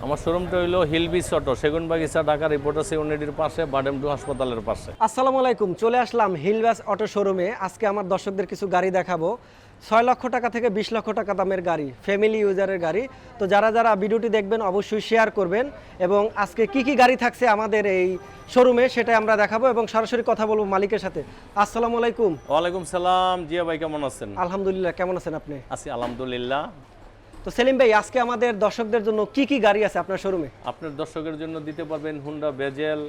আমার শোরুমটা হইলো হিলবিস অটো, সেগুনবাগিচা, ঢাকা রিপোর্টার্স ইউনিটির পাশে, বাডেম 2 হাসপাতালের পাশে। আসসালামু আলাইকুম, চলে আসলাম হিলবাস অটো শোরুমে। আজকে আমার দর্শকদের কিছু গাড়ি দেখাবো। 6 লক্ষ টাকা থেকে 20 লক্ষ টাকা দামের গাড়ি, ফ্যামিলি ইউজারের গাড়ি। তো যারা যারা ভিডিওটি দেখবেন অবশ্যই শেয়ার করবেন, এবং আজকে কি কি গাড়ি থাকছে আমাদের এই শোরুমে সেটাই আমরা দেখাবো এবং সরাসরি কথা বলবো মালিকের সাথে। আসসালামু আলাইকুম। ওয়ালাইকুম সালাম। জিয়া ভাই কেমন আছেন? আলহামদুলিল্লাহ, কেমন আছেন আপনি? আছি আলহামদুলিল্লাহ। তো সেলিম ভাই, আজকে আমাদের দর্শকদের জন্য কি কি গাড়ি আছে আপনার শোরুমে? আপনার দর্শকের জন্য দিতে পারবেন হুন্ডা বেজেল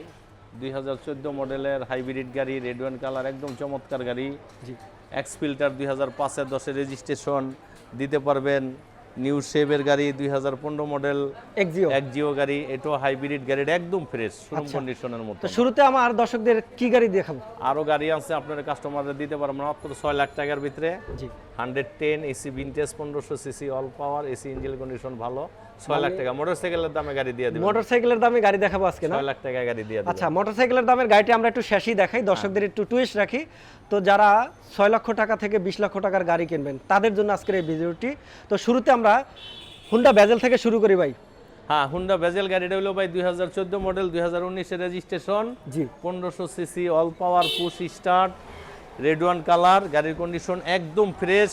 2014 মডেলের হাইব্রিড গাড়ি, রেড ওয়াইন কালার, একদম চমৎকার গাড়ি। জি। এক্স ফিল্টার 2005-এর 10-এর রেজিস্ট্রেশন দিতে পারবেন। নিউ শেভের গাড়ি 2015 মডেল এক্সিও গাড়ি, এটাও হাইব্রিড গাড়ি, একদম ফ্রেশ শোরুম কন্ডিশনের মতো। তো শুরুতে আমার দর্শকদের কি গাড়ি দেখাবো? আরো গাড়ি আছে আপনার কাস্টমারদের দিতে পারবো মাত্র 6 লাখ টাকার ভিতরে। জি। 110 এসি ভিনটেজ 1500 সিসি অল পাওয়ার, এসি ইঞ্জিন কন্ডিশন ভালো, 6 লাখ টাকা। মোটরসাইকেলের দামে গাড়ি দিয়ে দিবেন। মোটরসাইকেলের দামে গাড়ি দেখাবো আজকে না? 6 লাখ টাকা গাড়ি দিয়ে দিবেন। আচ্ছা, মোটরসাইকেলের দামের গাড়িটি আমরা একটু শেষেই দেখাই, দর্শকদের একটু টুইস্ট রাখি। তো যারা 6 লক্ষ টাকা থেকে 20 লক্ষ টাকার গাড়ি কিনবেন তাদের জন্য আজকের এই ভিডিওটি। তো শুরুতে আমরা হুন্ডা বেজেল থেকে শুরু করি ভাই। হ্যাঁ, হুন্ডা বেজেল গাড়িটা হলো ভাই 2014 মডেল, 2019-এর রেজিস্ট্রেশন। জি। 1500 সিসি অল পাওয়ার, push start, red one colour, গাড়ির কন্ডিশন একদম ফ্রেশ।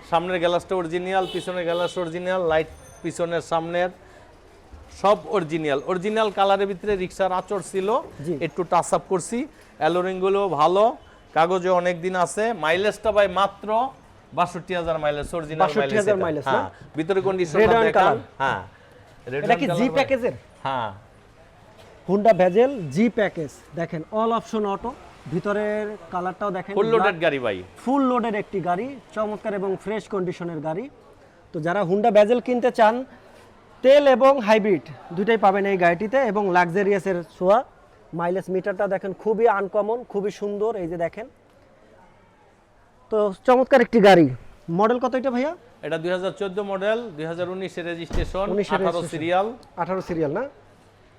সামনের গ্লাসটা অরিজিনাল, পিছনের গ্লাস অরিজিনাল, লাইট পিছনের সামনের সব অরিজিনাল কালারের ভিতরে রিক্সার আচর ছিল, একটু টাচ আপ করছি। অ্যালোরিং গুলো ভালো, কাগজে অনেক দিন আছে। মাইলেজটা ভাই মাত্র 62,000 মাইলেজ, অরিজিনাল মাইলেজ। হ্যাঁ, ভিতরে কন্ডিশনটা দেখেন। হ্যাঁ, এটা কি জি প্যাকেজের? হ্যাঁ, হুন্ডা বেজেল জি প্যাকেজ, দেখেন অল অপশন অটো, ভিতরের কালারটাও দেখেন। ফুল লোডেড গাড়ি ভাই, ফুল লোডেড একটি গাড়ি, চমৎকার এবং ফ্রেশ কন্ডিশনের গাড়ি। তো যারা হুন্ডা বেজেল কিনতে চান, তেল এবং হাইব্রিড দুইটাই পাবেন এই গাড়িটিতে, এবং লাক্সারিয়াসের ছোঁয়া। মাইলেজ মিটারটা দেখেন খুবই আনকমন, খুবই সুন্দর, এই যে দেখেন। তো চমৎকার একটি গাড়ি। মডেল কত এটা ভাইয়া? এটা 2014 মডেল, 2019-এর রেজিস্ট্রেশন, 18 সিরিয়াল। 18 সিরিয়াল না?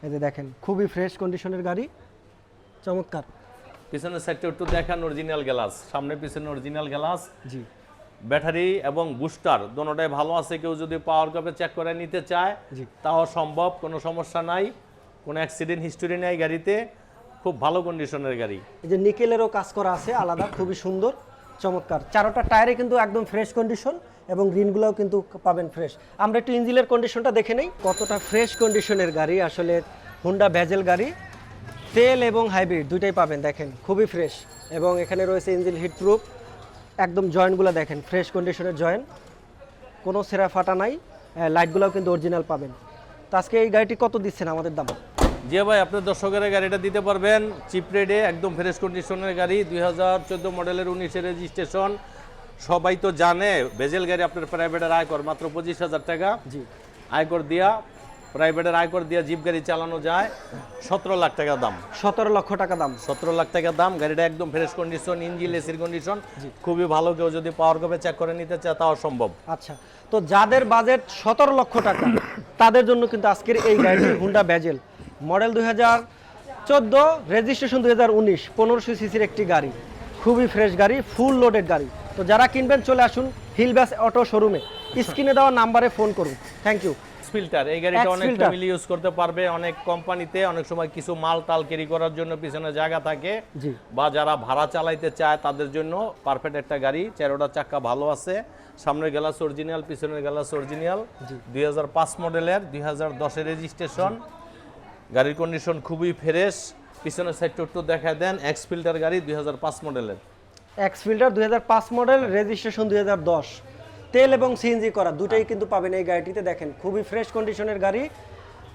এই যে দেখেন খুবই ফ্রেশ কন্ডিশনের গাড়ি, চমৎকার। পিছনের সাইডটা একটু দেখেন, অরিজিনাল গ্লাস, সামনে পিছনে অরিজিনাল গ্লাস। জি। ব্যাটারি এবং বুস্টার দোনোটাই ভালো আছে। কেউ যদি পাওয়ার কাপে চেক করে নিতে চায় তাও সম্ভব, কোনো সমস্যা নাই, কোনো অ্যাক্সিডেন্ট হিস্টোরি নাই গাড়িতে, খুব ভালো কন্ডিশনের গাড়ি। এই যে নিকেলেরও কাজ করা আছে আলাদা, খুবই সুন্দর, চমৎকার। চারোটা টায়ারে কিন্তু একদম ফ্রেশ কন্ডিশন, এবং গ্রিনগুলোও কিন্তু পাবেন ফ্রেশ। আমরা একটু ইঞ্জিনের কন্ডিশনটা দেখে নেই, কতটা ফ্রেশ কন্ডিশনের গাড়ি আসলে হুন্ডা বেজেল গাড়ি। তেল এবং হাইব্রিড দুইটাই পাবেন, দেখেন খুবই ফ্রেশ। এবং এখানে রয়েছে ইঞ্জিন হিট প্রুফ, একদম জয়েন্টগুলো দেখেন ফ্রেশ কন্ডিশনের জয়েন্ট, কোনো ছেঁড়া ফাটা নাই। লাইটগুলোও কিন্তু অরিজিনাল পাবেন। তো আজকে এই গাড়িটি কত দিচ্ছেন আমাদের দাম? জি ভাই, আপনার দর্শকের গাড়িটা দিতে পারবেন চিপ রেটে, একদম ফ্রেশ কন্ডিশনের গাড়ি, 2014 মডেলের 19-এর রেজিস্ট্রেশন। সবাই তো জানে বেজেল গাড়ি আপনার প্রাইভেটের আয়কর মাত্র 25,000 টাকা। জি। আয়কর দিয়া, প্রাইভেটের আয়কর দিয়া জিপ গাড়ি চালানো যায় 17 লাখ টাকা দাম। 17 লক্ষ টাকা দাম। 17 লাখ টাকা দাম। গাড়িটা একদম ফ্রেশ কন্ডিশন, ইঞ্জিন এসির কন্ডিশন খুবই ভালো। কেউ যদি পাওয়ার কাপে চেক করে নিতে চায় তাও সম্ভব। আচ্ছা, তো যাদের বাজেট 17 লক্ষ টাকা তাদের জন্য কিন্তু আজকের এই গাড়িটি হুন্ডা বেজেল মডেল 2014, রেজিস্ট্রেশন 2019, 1500 সিসির একটি গাড়ি, খুবই ফ্রেশ গাড়ি, ফুল লোডেড গাড়ি। তো যারা কিনবেন চলে আসুন হিলবাস অটো শোরুমে, স্ক্রিনে দেওয়া নাম্বারে ফোন করুন। Thank you. ফিল্টার এই গাড়িটা অনেক ফ্যামিলি ইউজ করতে পারবে। অনেক কোম্পানিতে অনেক সময় কিছু মাল টাল ক্যারি করার জন্য পিছনে জায়গা থাকে, বা যারা ভাড়া চালাইতে চায় তাদের জন্য পারফেক্ট একটা গাড়ি। চারোটা চাকা ভালো আছে, সামনের গ্লাস অরিজিনাল, পিছনের গ্লাস অরিজিনাল। 2005 মডেলের, 2010-এর রেজিস্ট্রেশন। গাড়ির কন্ডিশন খুবই ফ্রেশ। পিছনের সাইডটা একটু দেখায় দেন। এক্স ফিল্টার গাড়ি 2005 মডেলের। এক্স ফিল্টার 2005 মডেল, রেজিস্ট্রেশন 2010, তেল এবং সিএনজি করা, দুটাই কিন্তু পাবেন এই গাড়িটিতে। দেখেন খুবই ফ্রেশ কন্ডিশনের গাড়ি,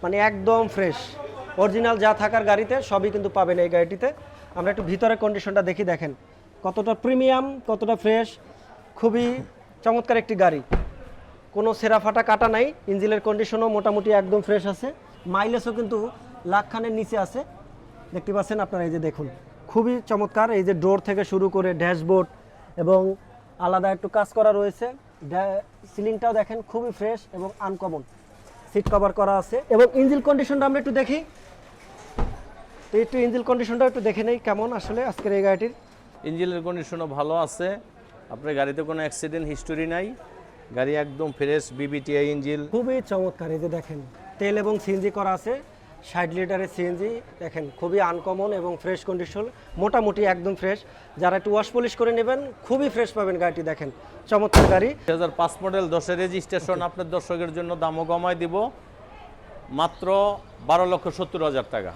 মানে একদম ফ্রেশ, অরিজিনাল যা থাকার গাড়িতে সবই কিন্তু পাবেন এই গাড়িটিতে। আমরা একটু ভিতরের কন্ডিশনটা দেখি, দেখেন কতটা প্রিমিয়াম, কতটা ফ্রেশ, খুবই চমৎকার একটি গাড়ি, কোনো ছেঁড়া ফাটা কাটা নাই। ইঞ্জিনের কন্ডিশনও মোটামুটি একদম ফ্রেশ আছে। মাইলেজও কিন্তু লাখখানের নিচে আছে, দেখতে পাচ্ছেন আপনারা। এই যে দেখুন খুবই চমৎকার, এই যে ডোর থেকে শুরু করে ড্যাশবোর্ড এবং আলাদা একটু কাজ করা রয়েছে। সিলিংটাও দেখেন খুবই ফ্রেশ এবং আনকমন, সিট কভার করা আছে। এবং ইঞ্জিন কন্ডিশনটা আমরা একটু দেখি, তো একটু ইঞ্জিন কন্ডিশনটা একটু দেখে নেই কেমন আসলে আজকের এই গাড়িটির। ইঞ্জিনের কন্ডিশনও ভালো আছে, আপনার গাড়িতে কোনো অ্যাক্সিডেন্ট হিস্টোরি নাই, গাড়ি একদম ফ্রেশ, বিবিটিআই ইঞ্জিন, খুবই চমৎকার। এই যে দেখেন তেল এবং সিএনজি করা আছে, 60 লিটারের সিএনজি। দেখেন খুবই আনকমন এবং ফ্রেশ কন্ডিশন, মোটামুটি একদম ফ্রেশ। যারা একটু ওয়াশ পলিশ করে নেবেন খুবই ফ্রেশ পাবেন গাড়িটি। দেখেন চমৎকার গাড়ি। 2005 মডেল 10-এর রেজিস্ট্রেশন। আপনার দর্শকের জন্য দামও কমায় দিব, মাত্র 12,70,000 টাকা।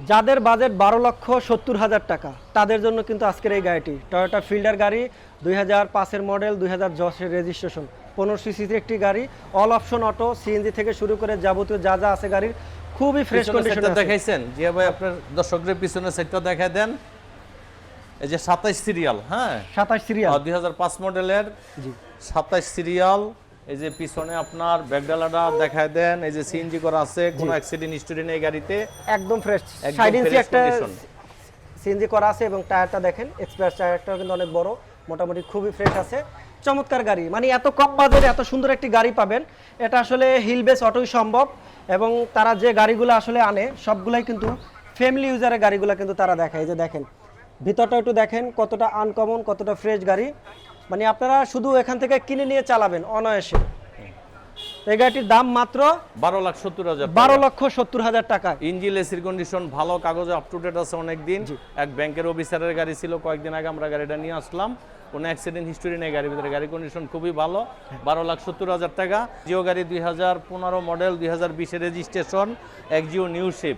যাদের বাজেট 12,70,000 টাকা তাদের জন্য কিন্তু আজকের এই গাড়িটি টয়োটা ফিল্ডার গাড়ি, 2005-এর মডেল, 2010-এর রেজিস্ট্রেশন, 15 সিসির একটি গাড়ি, অল অপশন অটো, সিএনজি থেকে শুরু করে যাবতীয় যা যা আছে গাড়ির খুবই ফ্রেশ কন্ডিশনে দেখাইছেন জিয়া ভাই, আপনার দর্শকদের পিছনে সেটটা দেখায় দেন। এই যে 27 সিরিয়াল, হ্যাঁ 27 সিরিয়াল, 2005 মডেলের, জি 27 সিরিয়াল। এই যে পিছনে আপনার ব্যাকডালাটা দেখায় দেন। এই যে সিএনজি করা আছে, কোনো অ্যাক্সিডেন্ট হিস্টরি নেই গাড়িতে, একদম ফ্রেশ। একদম 60 ইঞ্চি fresh একটা condition। সিএনজি করা আছে এবং টায়ারটা দেখেন, এক্সপ্রেস টায়ারটাও কিন্তু অনেক বড়, মোটামুটি খুবই ফ্রেশ আছে। চমৎকার গাড়ি, মানে এত কম বাজেটে এত সুন্দর একটি গাড়ি পাবেন, এটা আসলে হিল বেস অটোই সম্ভব। এবং তারা যে গাড়িগুলো আসলে আনে সবগুলাই কিন্তু ফ্যামিলি ইউজারের গাড়িগুলো কিন্তু তারা দেখায়। এই যে দেখেন ভিতরটা একটু দেখেন, কতটা আনকমন, কতটা ফ্রেশ গাড়ি। মানে আপনারা শুধু এখান থেকে কিনে নিয়ে চালাবেন অনায়াসে। এই গাড়িটির দাম মাত্র 12,70,000 12,70,000 টাকা। ইঞ্জিন এসির কন্ডিশন ভালো, কাগজে আপ টু ডেট আছে অনেক দিন। এক ব্যাংকের অফিসারের গাড়ি ছিল, কয়েকদিন আগে আমরা গাড়িটা নিয়ে আসলাম, কোনো অ্যাক্সিডেন্ট হিস্টরি নেই গাড়ির ভিতরে, গাড়ির কন্ডিশন খুবই ভালো। 12,70,000 টাকা। জিও গাড়ি 2015 model, 2020-এর registration, একজিও new shape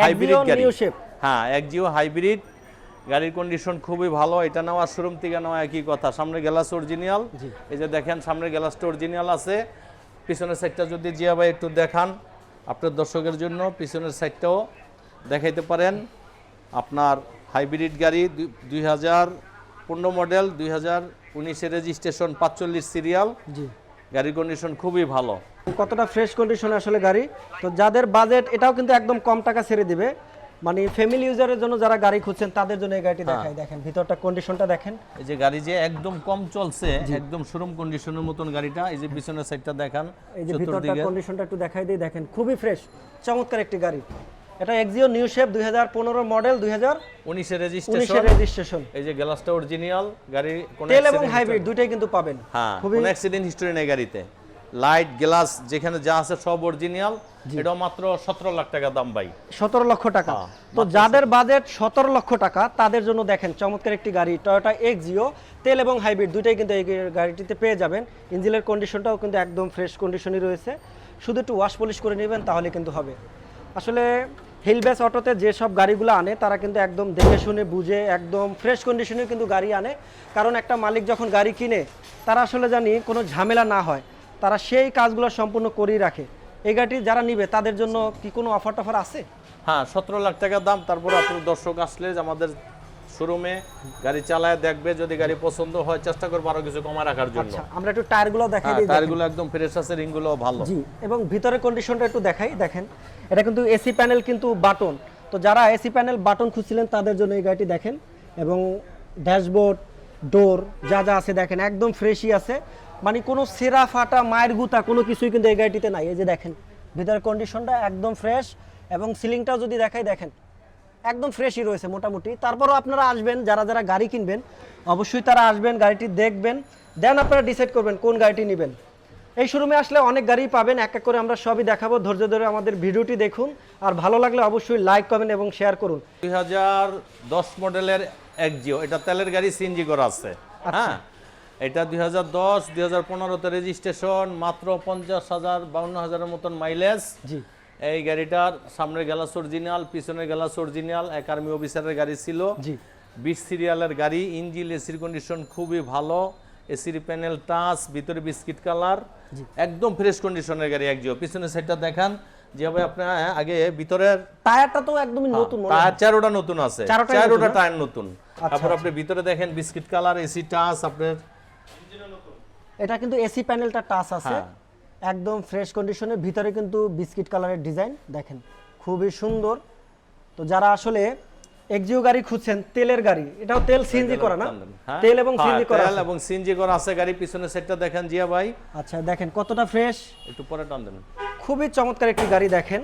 hybrid গাড়ি। হ্যাঁ, একজিও হাইব্রিড গাড়ির কন্ডিশন খুবই ভালো। এটা নেওয়া শোরুম থেকে নেওয়া একই কথা। সামনে গ্লাস অরিজিনাল, এই যে দেখেন সামনের গ্লাসটা অরিজিনাল আছে। পিছনের সাইডটা যদি জিয়া ভাই একটু দেখান আপনার দর্শকের জন্য, পিছনের সাইডটাও দেখাইতে পারেন। আপনার হাইব্রিড গাড়ি, 2015 মডেল, 2019-এর রেজিস্ট্রেশন, 45 সিরিয়াল। জি, গাড়ির কন্ডিশন খুবই ভালো, কতটা ফ্রেশ কন্ডিশনে আসলে গাড়ি। তো যাদের বাজেট, এটাও কিন্তু একদম কম টাকা ছেড়ে দিবে, মানে ফ্যামিলি ইউজারের জন্য যারা গাড়ি খুঁজছেন তাদের জন্য এই গাড়িটি দেখাই। দেখেন ভিতরটা কন্ডিশনটা দেখেন। এই যে গাড়ি যে একদম কম চলছে, একদম শোরুম কন্ডিশনের মতন গাড়িটা। এই যে পিছনের সাইডটা দেখান, এই যে ভিতরটা কন্ডিশনটা একটু দেখাই দিই, দেখেন খুবই ফ্রেশ, চমৎকার একটি গাড়ি। এটা এক্সিও নিউ শেপ, 2015 মডেল, 2019-এর রেজিস্ট্রেশন। এই যে গ্লাসটা অরিজিনাল, গাড়ি কোনো তেল এবং হাইব্রিড দুটোই কিন্তু পাবেন। হ্যাঁ, কোনো অ্যাক্সিডেন্ট হিস্টরি নেই গাড়িতে। লাইট গ্লাস যেখানে যা আছে সব অরিজিনাল। এটা মাত্র 17 লাখ টাকা দাম ভাই। 17 লক্ষ টাকা। তো যাদের বাজেট 17 লক্ষ টাকা তাদের জন্য দেখেন চমৎকার একটি গাড়ি, টয়োটা এক্সিও, তেল এবং হাইব্রিড দুইটাই কিন্তু এই গাড়িটিতে পেয়ে যাবেন। ইঞ্জিনের কন্ডিশনটাও কিন্তু একদম ফ্রেশ কন্ডিশনই রয়েছে, শুধু একটু ওয়াশ পলিশ করে নেবেন তাহলে কিন্তু হবে। আসলে হিলবেস অটোতে যেসব গাড়িগুলো আনে তারা কিন্তু একদম দেখে শুনে বুঝে একদম ফ্রেশ কন্ডিশনে কিন্তু গাড়ি আনে। কারণ একটা মালিক যখন গাড়ি কিনে তারা আসলে জানি কোনো ঝামেলা না হয়, তারা সেই কাজগুলো সম্পূর্ণ করেই রাখে। এই গাড়িটি যারা নিবে তাদের জন্য কি কোনো অফার টফার আছে? হ্যাঁ, 17 লাখ টাকা দাম। তারপর আপনার দর্শক আসলে আমাদের শোরুমে গাড়ি চালায় দেখবে, যদি গাড়ি পছন্দ হয় চেষ্টা করবো আরো কিছু কমায় রাখার জন্য। আচ্ছা, আমরা একটু টায়ারগুলো দেখাই দিই। টায়ারগুলো একদম ফ্রেশ আছে, রিংগুলো ভালো। জি, এবং ভিতরের কন্ডিশনটা একটু দেখাই। দেখেন এটা কিন্তু এসি প্যানেল কিন্তু বাটন, তো যারা এসি প্যানেল বাটন খুঁজছিলেন তাদের জন্য এই গাড়িটি দেখেন। এবং ড্যাশবোর্ড, ডোর যা যা আছে দেখেন একদম ফ্রেশই আছে, মানে কোনো সেরা ফাটা মায়ের গুতা কোনো কিছুই কিন্তু এই গাড়িটিতে নাই। এই যে দেখেন ভিতরের কন্ডিশনটা একদম ফ্রেশ, এবং সিলিংটাও যদি দেখাই দেখেন একদম ফ্রেশই রয়েছে মোটামুটি। তারপরও আপনারা আসবেন, যারা যারা গাড়ি কিনবেন অবশ্যই তারা আসবেন, গাড়িটি দেখবেন, দেন আপনারা ডিসাইড করবেন কোন গাড়িটি নেবেন। এই শোরুমে আসলে অনেক গাড়ি পাবেন, এক এক করে আমরা সবই দেখাবো। ধৈর্য ধরে আমাদের ভিডিওটি দেখুন, আর ভালো লাগলে অবশ্যই লাইক কমেন্ট এবং শেয়ার করুন। 2010 মডেলের একজিও, এটা তেলের গাড়ি, সিএনজি করা আছে। হ্যাঁ, এটা 2010, 2015-তে রেজিস্ট্রেশন, মাত্র 50,000-52,000-এর মতন মাইলেজ। জি, এই গাড়িটার সামনের গ্লাস অরিজিনাল, পিছনের গ্লাস অরিজিনাল। এক আর্মি অফিসারের গাড়ি ছিল। জি, 20 সিরিয়ালের গাড়ি। ইঞ্জিন এসির কন্ডিশন খুবই ভালো, এসির প্যানেল টাচ, ভিতরে বিস্কিট কালার, একদম ফ্রেশ কন্ডিশনের গাড়ি একজিও। পিছনের সাইডটা দেখান যেভাবে আপনার আগে ভিতরের টায়ারটা তো একদমই নতুন, টায়ার চারোটা নতুন আছে, চারোটা টায়ার নতুন। আচ্ছা, তারপর আপনি ভিতরে দেখেন বিস্কিট কালার, এসি টাচ, আপনার এটা কিন্তু এসি প্যানেলটা টাচ আছে, একদম ফ্রেশ কন্ডিশনের। ভিতরে কিন্তু বিস্কিট কালারের ডিজাইন দেখেন, খুবই সুন্দর। তো যারা আসলে এক্সিও গাড়ি খুঁজছেন, তেলের গাড়ি, এটাও তেল সিএনজি করা না? তেল এবং সিএনজি করা, তেল এবং সিএনজি করা আছে গাড়ি। পিছনের সাইডটা দেখেন জিয়া ভাই। আচ্ছা, দেখেন কতটা ফ্রেশ, একটু পরে টান দেন। খুবই চমৎকার একটি গাড়ি দেখেন।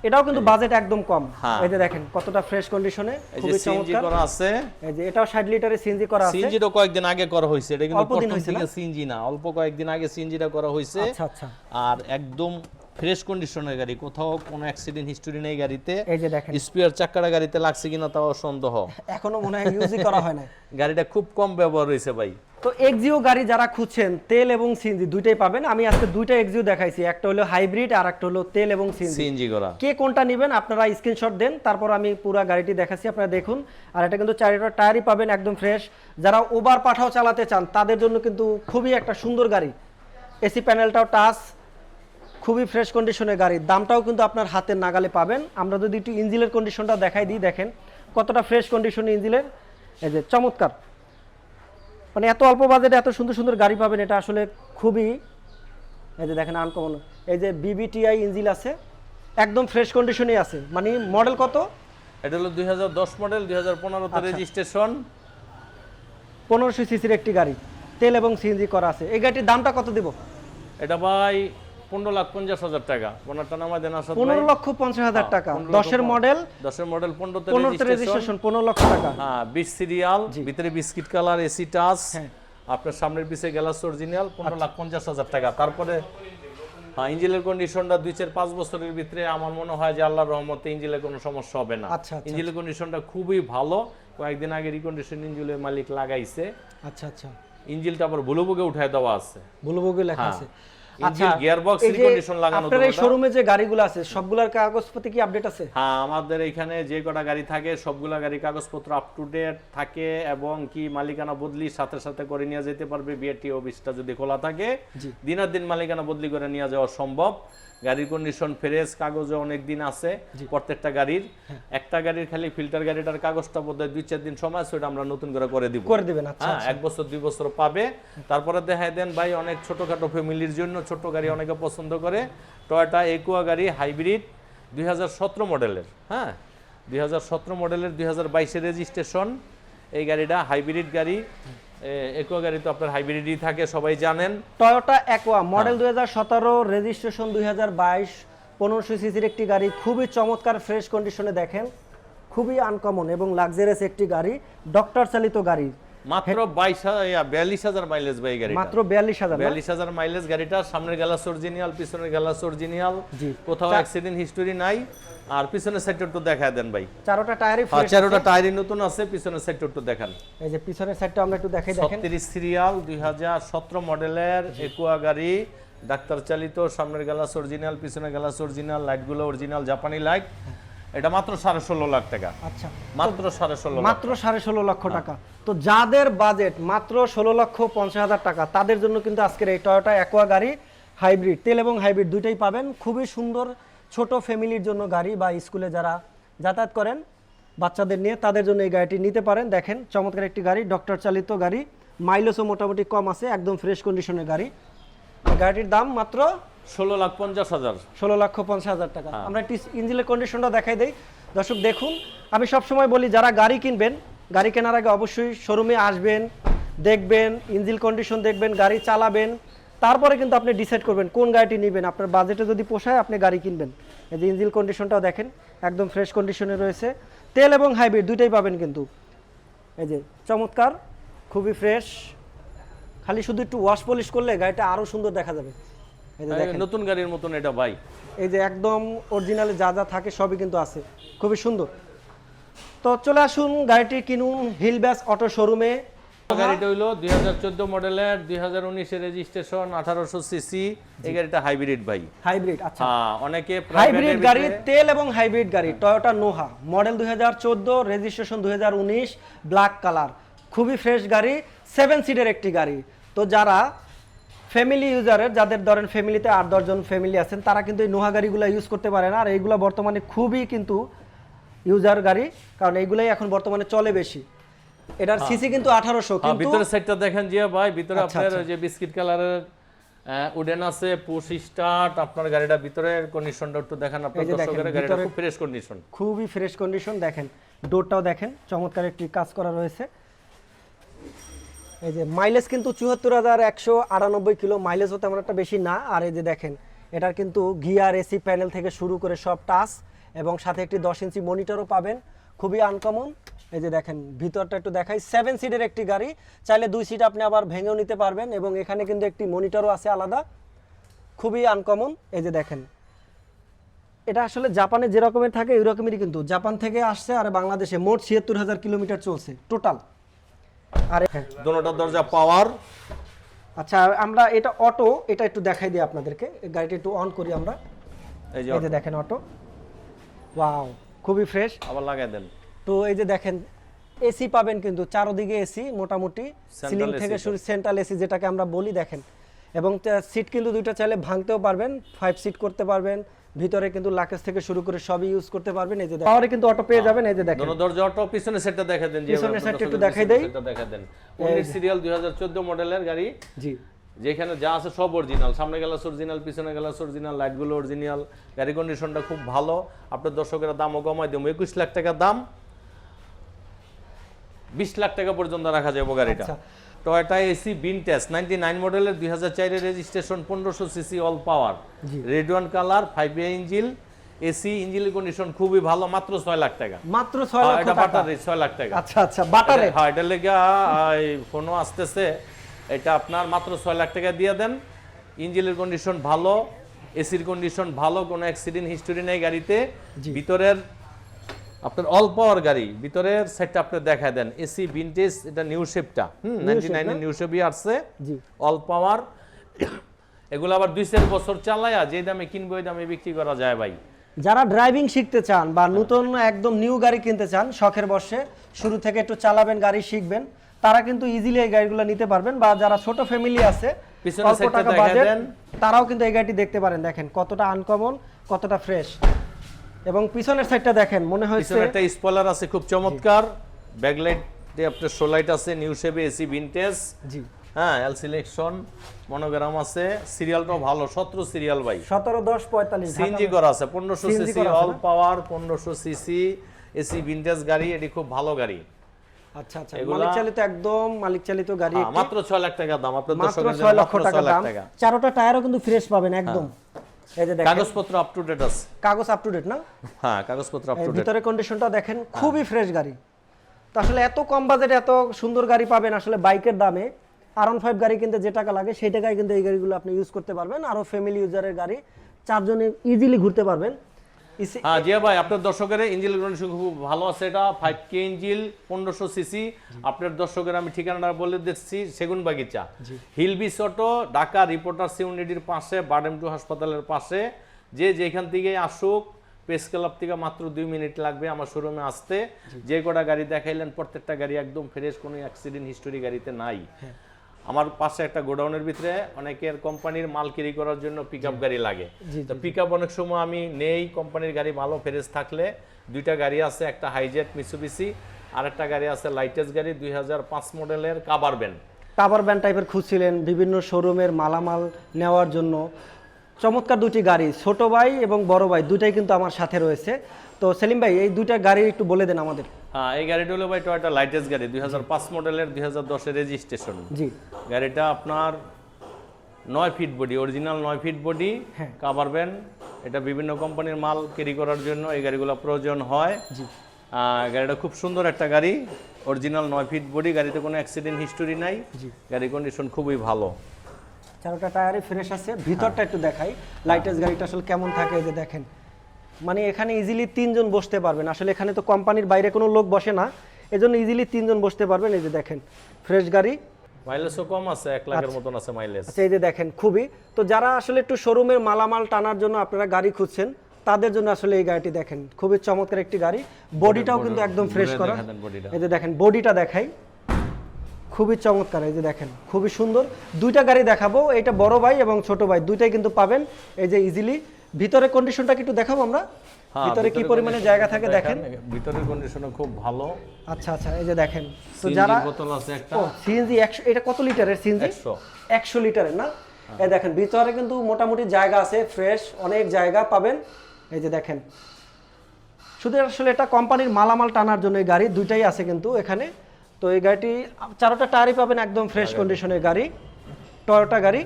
এটাও কিন্তু বাজেট একদম কম। এই যে দেখেন কতটা ফ্রেশ কন্ডিশনে, খুবই চমৎকার করা আছে। এই যে এটাও 60 লিটারের সিএনজি করা আছে। সিএনজিটা কয়েকদিন আগে করা হয়েছে, এটা কিন্তু প্রথম থেকে সিএনজি না, অল্প কয়েকদিন আগে সিএনজিটা করা হয়েছে। আচ্ছা আচ্ছা, আর একদম ফ্রেশ কন্ডিশনের গাড়ি, কোথাও কোনো অ্যাক্সিডেন্ট হিস্টোরি নেই গাড়িতে। এই যে দেখেন স্পেয়ার চাকাটা গাড়িতে লাগছে কিনা তাও সন্দেহ, এখনো মনে হয় ইউজই করা হয় না। গাড়িটা খুব কম ব্যবহার হয়েছে ভাই। তো এক্সিও গাড়ি যারা খুঁজছেন তেল এবং সিএনজি দুইটাই পাবেন। আমি আজকে দুইটা এক্সিও দেখাইছি, একটা হলো হাইব্রিড আর একটা হলো তেল এবং সিএনজি করা। কে কোনটা নেবেন আপনারা স্ক্রিনশট দেন, তারপর আমি পুরো গাড়িটি দেখাচ্ছি, আপনারা দেখুন। আর এটা কিন্তু চারিটা টায়ারই পাবেন একদম ফ্রেশ। যারা ওভার পাঠাও চালাতে চান তাদের জন্য কিন্তু খুবই একটা সুন্দর গাড়ি। এসি প্যানেলটাও টাচ, খুবই ফ্রেশ কন্ডিশনের গাড়ি, দামটাও কিন্তু আপনার হাতের নাগালে পাবেন। আমরা যদি একটু ইঞ্জিনের কন্ডিশনটা দেখাই দিই, দেখেন কতটা ফ্রেশ কন্ডিশনে ইঞ্জিনের। এই যে চমৎকার, মানে এত অল্প বাজেটে এত সুন্দর সুন্দর গাড়ি পাবেন, এটা আসলে খুবই, এই যে দেখেন আনকমন। এই যে বিবিটিআই ইঞ্জিন আছে, একদম ফ্রেশ কন্ডিশনে আছে। মানে মডেল কত? এটা হলো 2010 মডেল, 2015 তে রেজিস্ট্রেশন, 1500 সিসির একটি গাড়ি, তেল এবং সিএনজি করা আছে। এই গাড়িটির দামটা কত দিব? এটা ভাই 15,50,000 টাকা। কোনটা নামা দেন আসলে 15,50,000 টাকা। 10 মডেল, 15 তে 15 রেজিস্ট্রেশন, 15 লক্ষ টাকা। হ্যাঁ 20 সিরিয়াল, ভিতরে বিস্কিট কালার, এসি টাচ, আপনার সামনের পিছে গ্লাস অরিজিনাল, 15,50,000 টাকা। তারপরে হ্যাঁ ইঞ্জিনের কন্ডিশনটা 2-4-5 বছরের ভিতরে আমার মনে হয় যে আল্লাহর রহমতে ইঞ্জিনের কোনো সমস্যা হবে না। ইঞ্জিনের কন্ডিশনটা খুবই ভালো। কয়েকদিন আগে রিকন্ডিশন ইঞ্জিনের মালিক লাগাইছে। আচ্ছা আচ্ছা, ইঞ্জিনটা আবার ব্লুবুকে উঠায় দেওয়া আছে, ব্লুবুকে লেখা আছে। ইঞ্জিন গিয়ারবক্স রিকন্ডিশন লাগানো। আপনার এই শোরুমে যে গাড়িগুলো আছে সবগুলোর কাগজপত্র কি আপডেট আছে? হ্যাঁ আমাদের এখানে যে কটা গাড়ি থাকে সবগুলা গাড়ি কাগজপত্র আপ টু ডেট থাকে, এবং কি মালিকানা বদলি সাথে সাথে করে নিয়ে যেতে পারবে। বিআরটি অফিসটা যদি খোলা থাকে দিনাদিন মালিকানা বদলি করে নিয়ে যাওয়া সম্ভব। গাড়ির কন্ডিশন ফ্রেশ, কাগজে অনেক দিন আছে প্রত্যেকটা গাড়ির। একটা গাড়ির খালি ফিল্টার গাড়িটার কাগজটা বোধহয় 2-4 দিন সময় আছে, ওটা আমরা নতুন করে দিব, করে দিবেন। আচ্ছা, 1 বছর 2 বছর পাবে। তারপরে দেখাই দেন ভাই, অনেক ছোটখাটো ফ্যামিলির জন্য ছোট গাড়ি অনেকে পছন্দ করে। টয়োটা একুয়া গাড়ি হাইব্রিড 2017 মডেলের, হ্যাঁ 2017 মডেলের, 2022 রেজিস্ট্রেশন। এই গাড়িটা হাইব্রিড গাড়ি। একুয়া গাড়ি তো আপনার হাইব্রিডই থাকে, সবাই জানেন। টয়োটা একুয়া মডেল 2017, রেজিস্ট্রেশন 2022, 1500 সিসির একটি গাড়ি, খুবই চমৎকার ফ্রেশ কন্ডিশনে। দেখেন খুবই আনকমন এবং লাক্সারিয়াস একটি গাড়ি, ডক্টর চালিত গাড়ি। মাত্র 42,000 মাইলেজ ভাই গাড়ি, মাত্র 42,000 মাইলেজ গাড়িটা। সামনের গ্লাস অরিজিনাল, পিছনের গ্লাস অরিজিনাল, কোথাও অ্যাক্সিডেন্ট হিস্টোরি নাই। আর পিছনের সাইডটা তো দেখায় দেন ভাই। চারোটা টায়ারই ফ্রেশ, চারোটা টায়ারই নতুন আছে। পিছনের সাইডটা একটু দেখান। এই যে পিছনের সাইডটা আমরা একটু দেখাই। দেখেন 36 সিরিয়াল, 2017 মডেলের একুয়া গাড়ি, ডাক্তার চালিত, সামনের গ্লাস অরিজিনাল, পিছনের গ্লাস অরিজিনাল, লাইটগুলো অরিজিনাল জাপানি লাইট। এটা মাত্র 16.5 লাখ টাকা। আচ্ছা, মাত্র 16.5, মাত্র 16.5 লক্ষ টাকা। তো যাদের বাজেট মাত্র 16,50,000 টাকা তাদের জন্য কিন্তু আজকের এই টয়োটা একুয়া গাড়ি হাইব্রিড, তেল এবং হাইব্রিড দুইটাই পাবেন। খুবই সুন্দর ছোট ফ্যামিলির জন্য গাড়ি, বা স্কুলে যারা যাতায়াত করেন বাচ্চাদের নিয়ে তাদের জন্য এই গাড়িটি নিতে পারেন। দেখেন চমৎকার একটি গাড়ি, ডক্টর চালিত গাড়ি, মাইলেজও মোটামুটি কম আছে, একদম ফ্রেশ কন্ডিশনের গাড়ি। গাড়িটির দাম মাত্র 16,50,000, 16,50,000 টাকা। আমরা একটি ইঞ্জিনের কন্ডিশনটা দেখাই দেই। দর্শক দেখুন, আমি সবসময় বলি যারা গাড়ি কিনবেন, গাড়ি কেনার আগে অবশ্যই শোরুমে আসবেন, দেখবেন ইঞ্জিন কন্ডিশন, দেখবেন গাড়ি চালাবেন, তারপরে কিন্তু আপনি ডিসাইড করবেন কোন গাড়িটি নেবেন। আপনার বাজেটে যদি পোষায় আপনি গাড়ি কিনবেন। এই যে ইঞ্জিন কন্ডিশনটাও দেখেন একদম ফ্রেশ কন্ডিশনে রয়েছে। তেল এবং হাইব্রিড দুইটাই পাবেন কিন্তু। এই যে চমৎকার, খুবই ফ্রেশ, খালি শুধু একটু ওয়াশ পলিশ করলে গাড়িটা আরো সুন্দর দেখা যাবে। এই যে দেখেন নতুন গাড়ির মতন এটা ভাই। এই যে একদম অরিজিনালে যা যা থাকে সবই কিন্তু আছে, খুবই সুন্দর। তো চলে আসুন গাড়িটি কিনুন হিল ব্যাস অটো শোরুমে। গাড়িটা হইলো 2014 মডেলের, 2019 এর রেজিস্ট্রেশন, 1800 সিসি। এই গাড়িটা হাইব্রিড ভাই, হাইব্রিড। আচ্ছা, হ্যাঁ অনেকে হাইব্রিড গাড়ি, তেল এবং হাইব্রিড গাড়ি, Toyota Noha model 2014, registration 2019, black colour, খুবই ফ্রেশ গাড়ি, 7 সিটের একটি গাড়ি। তো যারা ফ্যামিলি ইউজারের, যাদের ধরেন ফ্যামিলিতে 8-10 জন ফ্যামিলি আছেন, তারা কিন্তু এই নোহা গাড়িগুলো ইউজ করতে পারে না। আর এইগুলো বর্তমানে খুবই কিন্তু ইউজার গাড়ি, কারণ এইগুলাই এখন বর্তমানে চলে বেশি। এটার সিসি কিন্তু 1800। কিন্তু ভিতরের সাইডটা দেখেন জিয়া ভাই, ভিতরে আপনার যে বিস্কিট কালারের উডেন আছে, পুশ স্টার্ট। আপনার গাড়িটা ভিতরের কন্ডিশনটা একটু দেখেন আপনার দর্শকের। গাড়িটা খুব ফ্রেশ কন্ডিশন, খুবই ফ্রেশ কন্ডিশন। দেখেন ডোরটাও দেখেন চমৎকার একটি কাজ করা রয়েছে। এই যে মাইলেজ কিন্তু 74,198 কিলো, মাইলেজও তেমন একটা বেশি না। আর এই যে দেখেন এটার কিন্তু গিয়ার, এসি প্যানেল থেকে শুরু করে সব টাচ, এবং সাথে একটি 10 ইঞ্চি মনিটরও পাবেন, খুবই আনকমন। এই যে দেখেন ভিতরটা একটু দেখাই, 7 সিটের একটি গাড়ি, চাইলে 2 সিট আপনি আবার ভেঙেও নিতে পারবেন, এবং এখানে কিন্তু একটি মনিটরও আছে আলাদা, খুবই আনকমন। এই যে দেখেন এটা আসলে জাপানে যে রকমের থাকে ওই রকমেরই, কিন্তু জাপান থেকে আসছে আর বাংলাদেশে মোট ৭৬,০০০ কিলোমিটার চলছে টোটাল। আর দোনোটার দরজা পাওয়ার। আচ্ছা আমরা এটা অটো, এটা একটু দেখাই দিই আপনাদেরকে, গাড়িটা একটু অন করি আমরা। এই এই যে দেখেন অটো, ওয়াও খুবই ফ্রেশ। আবার লাগাই দেন। তো এই যে দেখেন এসি পাবেন কিন্তু চারদিকে এসি, মোটামুটি সিলিং থেকে শুরু সেন্ট্রাল এসি যেটাকে আমরা বলি দেখেন। এবং সিট কিন্তু দুইটা চাইলে ভাঙতেও পারবেন, 5 সিট করতে পারবেন, ভিতরে কিন্তু লাকেজ থেকে শুরু করে সবই ইউজ করতে পারবেন। এই যে পাওয়ারে কিন্তু অটো পেয়ে যাবেন। এই যে দেখেন দোনো দরজা অটো। পিছনের সেটটা দেখাই দেন, যে পিছনের সেটটা একটু দেখাই দেই। সেটটা দেখাই দেন। 19 সিরিয়াল 2014 মডেলের গাড়ি। জি, যেখানে যা আছে সব অরিজিনাল, সামনে গ্লাস অরিজিনাল, পিছনে গ্লাস অরিজিনাল, লাইটগুলো অরিজিনাল, গাড়ি কন্ডিশনটা খুব ভালো। আপনার দর্শকেরা দামও কমাই দেবো, 21 লাখ টাকা দাম, 20 লাখ টাকা পর্যন্ত রাখা যাবে গাড়িটা। টয়োটা এসি ভিনটেজ 99 মডেলের 2004 এর রেজিস্ট্রেশন, 1500 সিসি অল পাওয়ার, red one colour, 5A engine, AC, ইঞ্জিনের কন্ডিশন খুবই ভালো, মাত্র 6 লাখ টাকা। মাত্র 6 লাখ এটা টাকা। বাটারে 6 লাখ টাকা। আচ্ছা আচ্ছা, বাটারে। হ্যাঁ, এটা লেগে ফোনও আসতেছে। এটা আপনার মাত্র 6 লাখ টাকা দিয়ে দেন। ইঞ্জিনের কন্ডিশন ভালো, এসির কন্ডিশন ভালো, কোনো অ্যাক্সিডেন্ট হিস্টোরি নেই গাড়িতে। ভিতরের আপনার অল পাওয়ার গাড়ি, ভিতরের সেটটা আপনি দেখায় দেন। এসি ভিনটেজ, এটা নিউ শেপটা 99 এর নিউ শেপই আসছে, অল পাওয়ার। এগুলো আবার 2-4 বছর চালায়া যে দামে কিনবো ওই দামে বিক্রি করা যায় ভাই। যারা ড্রাইভিং শিখতে চান বা নতুন একদম নিউ গাড়ি কিনতে চান, শখের বশে শুরু থেকে একটু চালাবেন, গাড়ি শিখবেন, তারা কিন্তু ইজিলি এই গাড়িগুলো নিতে পারবেন। বা যারা ছোট ফ্যামিলি আছে, পিছনের সেটটা দেখায় দেন, তারাও কিন্তু এই গাড়িটি দেখতে পারেন। দেখেন কতটা আনকমন, কতটা ফ্রেশ। এবং পিছনের সাইডটা দেখেন, মনে হচ্ছে পিছনে একটা স্পয়লার আছে খুব চমৎকার, ব্যাকলাইট দিয়ে আপনার শো লাইট আছে, নিউ শেপে, এসি ভিনটেজ। জি হ্যাঁ, এল সিলেকশন, মনোগ্রাম আছে, সিরিয়ালটাও ভালো, 17 সিরিয়াল ভাই, 17-10-45 সিএনজি করা আছে, 1500 সিসি অল পাওয়ার, 1500 সিসি এসি ভিনটেজ গাড়ি। এটি খুব ভালো গাড়ি। আচ্ছা আচ্ছা, মালিক চালিত, একদম মালিক চালিত গাড়ি। মাত্র 6 লাখ টাকা দাম, আপনাদের মাত্র দর্শকদের 6 জন্য লক্ষ টাকা দাম। চারটা টায়ারও কিন্তু ফ্রেশ পাবেন একদম। এই যে দেখেন কাগজপত্র আপ টু ডেট আছে। কাগজ আপ টু ডেট না? হ্যাঁ, কাগজপত্র আপ টু ডেট। ভিতরে কন্ডিশনটা দেখেন, খুবই ফ্রেশ গাড়ি। তো আসলে এত কম বাজেটে এত সুন্দর গাড়ি পাবেন আসলে বাইকের দামে। R15 গাড়ি কিনতে যে টাকা লাগে সেই টাকায় কিন্তু এই গাড়িগুলো আপনি ইউজ করতে পারবেন। আরো ফ্যামিলি ইউজারের গাড়ি, 4 জনে ইজিলি ঘুরতে পারবেন। হ্যাঁ জিয়া ভাই, আপনার দর্শকের ইঞ্জিন কন্ডিশন খুব ভালো আছে। এটা 5K ইঞ্জিন, 1500 সিসি। আপনার দর্শকের আমি ঠিকানাটা বলে দিচ্ছি, সেগুনবাগিচা, হিলবিস অটো, ঢাকা রিপোর্টার ইউনিটির পাশে, বাডেম2 হাসপাতালের পাশে। যে যেখান থেকে আসুক, প্রেস ক্লাব থেকে মাত্র 2 মিনিট লাগবে আমার শোরুমে আসতে। যে কটা গাড়ি দেখাইলেন প্রত্যেকটা গাড়ি একদম ফ্রেশ, কোনো অ্যাক্সিডেন্ট হিস্টোরি গাড়িতে নাই। আমার পাশে একটা গোডাউনের ভিতরে অনেকের কোম্পানির মাল ক্যারি করার জন্য পিকআপ গাড়ি লাগে। তো পিকআপ অনেক সময় আমি নেই, কোম্পানির গাড়ি ভালো ফ্রেশ থাকলে। 2টা গাড়ি আছে, একটা হাইজেট মিৎসুবিশি, আর একটা গাড়ি আছে লাইটেস্ট গাড়ি 2005 মডেলের কাভার ভ্যান টাইপের খুঁজছিলেন বিভিন্ন শোরুমের মালামাল নেওয়ার জন্য। চমৎকার দুটি গাড়ি, ছোট ভাই এবং বড় ভাই দুটাই কিন্তু আমার সাথে রয়েছে। তো সেলিম ভাই, এই দুইটা গাড়ি একটু বলে দেন আমাদের। হ্যাঁ, এই গাড়িটা হলো ভাই টয়োটা লাইটেস্ট গাড়ি, 2005 মডেলের, 2010 এর রেজিস্ট্রেশন। জি, গাড়িটা আপনার 9 feet body, original 9 feet body, cover van. এটা বিভিন্ন কোম্পানির মাল ক্যারি করার জন্য এই গাড়িগুলো প্রয়োজন হয়। জি, গাড়িটা খুব সুন্দর একটা গাড়ি, অরিজিনাল 9 ফিট বডি, গাড়িতে কোনো অ্যাক্সিডেন্ট হিস্টোরি নাই। গাড়ির কন্ডিশন খুবই ভালো, 4টা টায়ারই ফ্রেশ আছে। ভিতরটা একটু দেখাই, লাইটেস্ট গাড়িটা আসলে কেমন থাকে। এই যে দেখেন, মানে এখানে ইজিলি 3 জন বসতে পারবেন। আসলে এখানে তো কোম্পানির বাইরে কোনো লোক বসে না, এজন্য ইজিলি 3 জন বসতে পারবেন। এই যে দেখেন ফ্রেশ গাড়ি, মাইলেজও কম আছে, 1 লাখের মতন আছে মাইলেজ। আচ্ছা, এই যে দেখেন খুবই। তো যারা আসলে একটু শোরুমের মালামাল টানার জন্য আপনারা গাড়ি খুঁজছেন, তাদের জন্য আসলে এই গাড়িটি দেখেন, খুবই চমৎকার একটি গাড়ি। বডিটাও কিন্তু একদম ফ্রেশ করা। এই যে দেখেন বডিটা দেখাই, খুবই চমৎকার। এই যে দেখেন খুবই সুন্দর। 2টা গাড়ি দেখাবো, এটা বড় ভাই এবং ছোট ভাই দুইটাই কিন্তু পাবেন এই যে ইজিলি। ভিতরে কন্ডিশনটা কি একটু দেখাবো আমরা, ভিতরে কি পরিমাণে জায়গা থাকে দেখেন। ভিতরের কন্ডিশনও খুব ভালো। আচ্ছা আচ্ছা, এই যে দেখেন। তো যারা বোতল আছে একটা, সিএনজি 100, এটা কত লিটারের সিএনজি? 100 লিটারের না? এই দেখেন ভিতরে কিন্তু মোটামুটি জায়গা আছে, ফ্রেশ অনেক জায়গা পাবেন। এই যে দেখেন, শুধু আসলে এটা কোম্পানির মালামাল টানার জন্য এই গাড়ি দুইটাই আছে কিন্তু এখানে। তো এই গাড়িটি 4টা টায়ারই পাবেন একদম ফ্রেশ কন্ডিশনের গাড়ি, টয়োটা গাড়ি।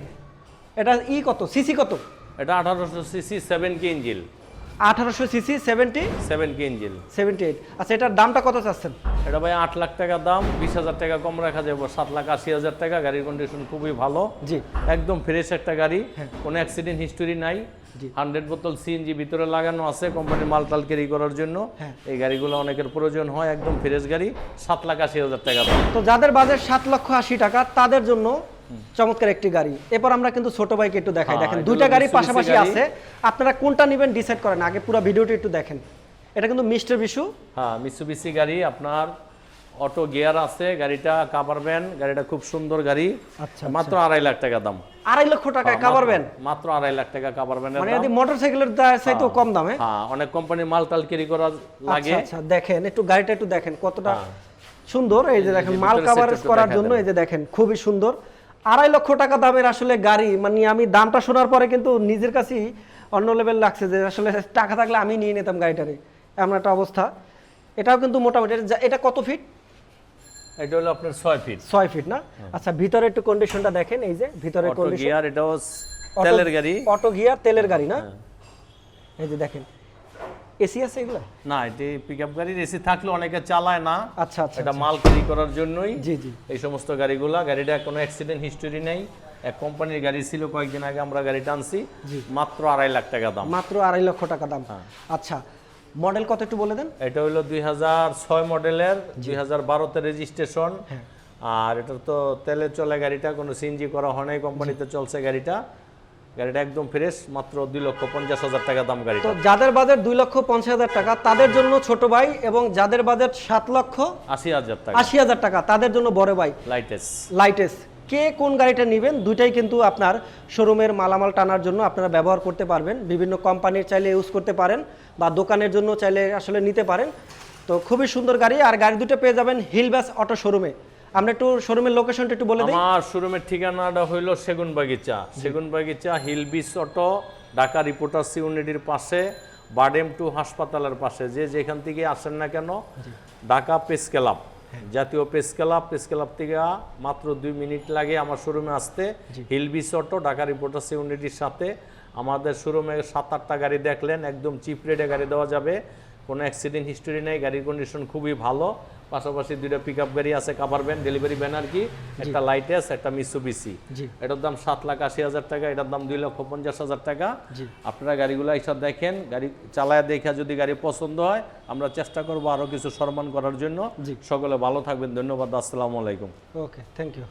এটা কত সিসি কত? এটা 1800 CC 7K engine. 1800 CC 7 engine 78। আচ্ছা, এটার দামটা কত চাচ্ছেন? এটা ভাই 8 লাখ টাকা দাম, 20,000 টাকা কম রাখা যাবে, 7,80,000 টাকা। গাড়ির কন্ডিশন খুবই ভালো, জি একদম ফ্রেশ একটা গাড়ি, কোনো অ্যাক্সিডেন্ট হিস্টোরি নাই। 100 বোতল সিএনজি ভিতরে লাগানো আছে কোম্পানির মাল টাল ক্যারি করার জন্য। এই গাড়িগুলো অনেকের প্রয়োজন হয়, একদম ফ্রেশ গাড়ি, 7,80,000 টাকা দাম। তো যাদের বাজেট 7,80,000 টাকা তাদের জন্য চমৎকার একটি গাড়ি। এরপর আমরা কিন্তু ছোট বাইক একটু দেখাই। দেখেন দুইটা গাড়ি পাশাপাশি আছে, আপনারা কোনটা নেবেন ডিসাইড করেন, আগে পুরো ভিডিওটি একটু দেখেন। এটা কিন্তু মিস্টার বিশু, হ্যাঁ মিৎসুবিশি গাড়ি, আপনার অটো গিয়ার আছে, গাড়িটা কাভার ভ্যান, গাড়িটা খুব সুন্দর গাড়ি। আচ্ছা, মাত্র 2.5 লাখ টাকা দাম। 2.5 লক্ষ টাকায় কাভার ভ্যান, মাত্র 2.5 লাখ টাকা কাভার ভ্যানের মানে দাম। যদি মোটরসাইকেলের চাইতেও কম দামে। হ্যাঁ, অনেক কোম্পানি মাল টাল ক্যারি করা লাগে। আচ্ছা, দেখেন একটু গাড়িটা একটু দেখেন কতটা সুন্দর। এই যে দেখেন মাল কাভারেজ করার জন্য, এই যে দেখেন খুবই সুন্দর। 2.5 লক্ষ টাকা দামের আসলে গাড়ি, মানে আমি দামটা শোনার পরে কিন্তু নিজের কাছেই অন্য লেভেল লাগছে যে আসলে টাকা থাকলে আমি নিয়ে নিতাম গাড়িটারে, এমন একটা অবস্থা। এটাও কিন্তু মোটামুটি, এটা কত ফিট? এটা হলো আপনার 6 ফিট। 6 ফিট না? আচ্ছা, ভিতরে একটু কন্ডিশনটা দেখেন, এই যে ভিতরে অটো কন্ডিশন, গিয়ার, এটাও তেলের গাড়ি, অটো গিয়ার তেলের গাড়ি না? এই যে দেখেন এসি আছে এগুলা? না, এটি পিকআপ গাড়ির এসি থাকলে অনেকে চালায় না। আচ্ছা আচ্ছা, এটা মাল ক্যারি করার জন্যই জি জি। এই সমস্ত গাড়িগুলা। গাড়িটা কোনো অ্যাক্সিডেন্ট হিস্টোরি নেই, এক কোম্পানির গাড়ি ছিল, কয়েকদিন আগে আমরা গাড়িটা আনছি, মাত্র 2.5 লাখ টাকা দাম। মাত্র 2.5 লক্ষ টাকা দাম। আচ্ছা, মডেল কত একটু বলে দেন। এটা হলো 2006 মডেলের, 2012 তে রেজিস্ট্রেশন। আর এটা তো তেলে চলে গাড়িটা, কোনো সিএনজি করা হয় নাই, কোম্পানিতে চলছে গাড়িটা। গাড়িটা একদম ফ্রেশ, মাত্র 2,50,000 টাকা দাম গাড়িটা। তো যাদের বাজেট 2,50,000 টাকা তাদের জন্য ছোট ভাই, এবং যাদের বাজেট 7,80,000 টাকা 80,000 টাকা তাদের জন্য বড় ভাই লাইটেস। কে কোন গাড়িটা নেবেন, দুইটাই কিন্তু আপনার শোরুমের মালামাল টানার জন্য আপনারা ব্যবহার করতে পারবেন। বিভিন্ন কোম্পানির চাইলে ইউজ করতে পারেন, বা দোকানের জন্য চাইলে আসলে নিতে পারেন। তো খুবই সুন্দর গাড়ি, আর গাড়ি দুটো পেয়ে যাবেন হিলব্যাস অটো শোরুমে। আমরা একটু শোরুমের লোকেশনটা একটু বলে দিই। আমার শোরুমের ঠিকানাটা হইলো সেগুনবাগিচা হিলবিস অটো, ঢাকা রিপোর্টার্স ইউনিটির পাশে, বাডেম 2 হাসপাতালের পাশে। যে যেখান থেকে আসেন না কেন, ঢাকা প্রেস ক্লাব, জাতীয় প্রেস ক্লাব থেকে মাত্র 2 মিনিট লাগে আমার শোরুমে আসতে। হিলবিস অটো, ঢাকা রিপোর্টার্স ইউনিটির সাথে। আমাদের শোরুমে 7-8টা গাড়ি দেখলেন, একদম চিপ রেটে গাড়ি দেওয়া যাবে, কোনো অ্যাক্সিডেন্ট হিস্টোরি নেই, গাড়ির কন্ডিশন খুবই ভালো। পাশাপাশি 2টা পিকআপ গাড়ি আছে, কাভার ভ্যান, ডেলিভারি ভ্যান আর কি, একটা লাইটেস, একটা মিৎসুবিশি। এটার দাম 7,80,000 টাকা, এটার দাম 2,50,000 টাকা। আপনারা গাড়িগুলো এসব দেখেন, গাড়ি চালায় দেখা যদি গাড়ি পছন্দ হয়, আমরা চেষ্টা করবো আরো কিছু সম্মান করার জন্য। সকলে ভালো থাকবেন, ধন্যবাদ, আসসালামু আলাইকুম। ওকে, থ্যাংক ইউ।